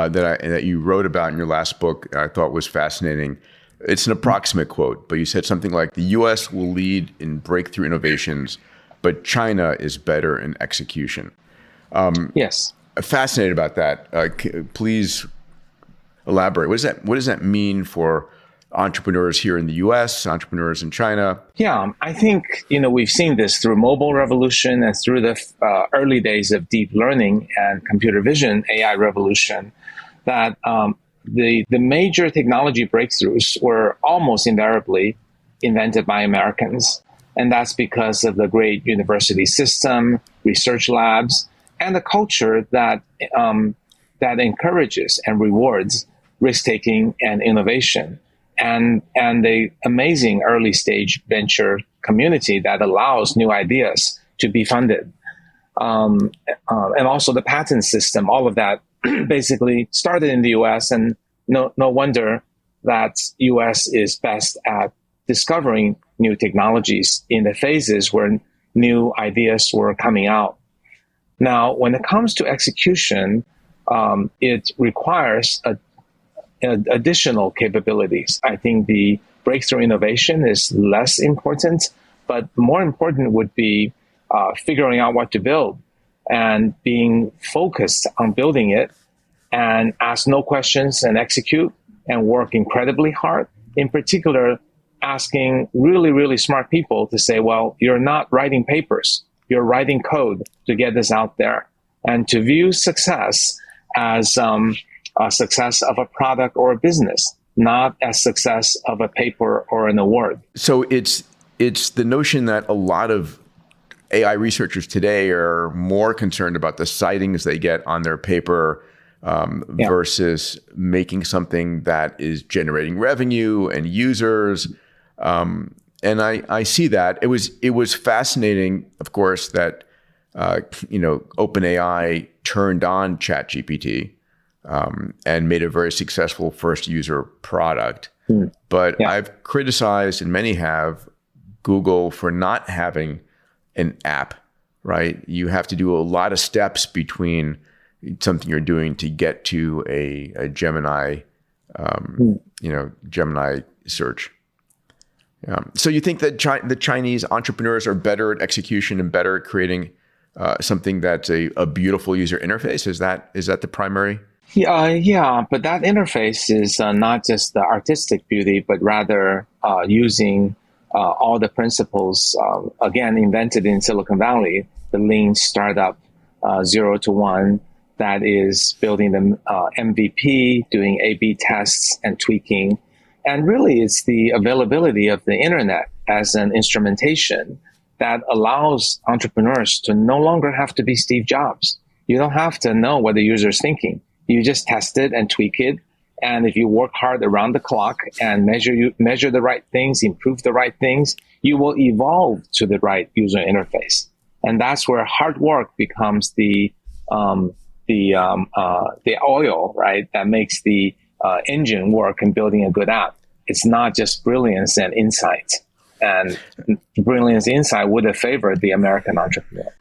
that you wrote about in your last book I thought was fascinating. It's an approximate quote, but you said something like, the U.S. will lead in breakthrough innovations, but China is better in execution. Yes. Fascinated about that. Please elaborate. What does that mean for entrepreneurs here in the U.S., entrepreneurs in China? Yeah, I think, we've seen this through mobile revolution and through the early days of deep learning and computer vision AI revolution, that the major technology breakthroughs were almost invariably invented by Americans. And that's because of the great university system, research labs, and the culture that encourages and rewards risk-taking and innovation, and the amazing early stage venture community that allows new ideas to be funded. And also the patent system, all of that basically started in the US, and no wonder that US is best at discovering new technologies in the phases where new ideas were coming out. Now, when it comes to execution, it requires additional capabilities. I think the breakthrough innovation is less important, but more important would be figuring out what to build and being focused on building it and ask no questions and execute and work incredibly hard. In particular, asking really, really smart people to say, well, you're not writing papers, you're writing code to get this out there, and to view success as a success of a product or a business, not as success of a paper or an award. So it's the notion that a lot of AI researchers today are more concerned about the sightings they get on their paper versus making something that is generating revenue and users. And I see that. It was fascinating, of course, that OpenAI turned on ChatGPT and made a very successful first user product. But I've criticized, and many have, Google for not having an app, right? You have to do a lot of steps between something you're doing to get to a Gemini, Gemini search. So you think that the Chinese entrepreneurs are better at execution and better at creating something that's a beautiful user interface? Is that the primary? Yeah, but that interface is not just the artistic beauty, but rather using all the principles, again, invented in Silicon Valley, the lean startup, 0 to 1, that is building the MVP, doing A/B tests and tweaking. And really, it's the availability of the internet as an instrumentation that allows entrepreneurs to no longer have to be Steve Jobs. You don't have to know what the user is thinking. You just test it and tweak it. And if you work hard around the clock and measure the right things, improve the right things, you will evolve to the right user interface. And that's where hard work becomes the oil, right, that makes the engine work in building a good app. It's not just brilliance and insight. And brilliance and insight would have favored the American entrepreneur.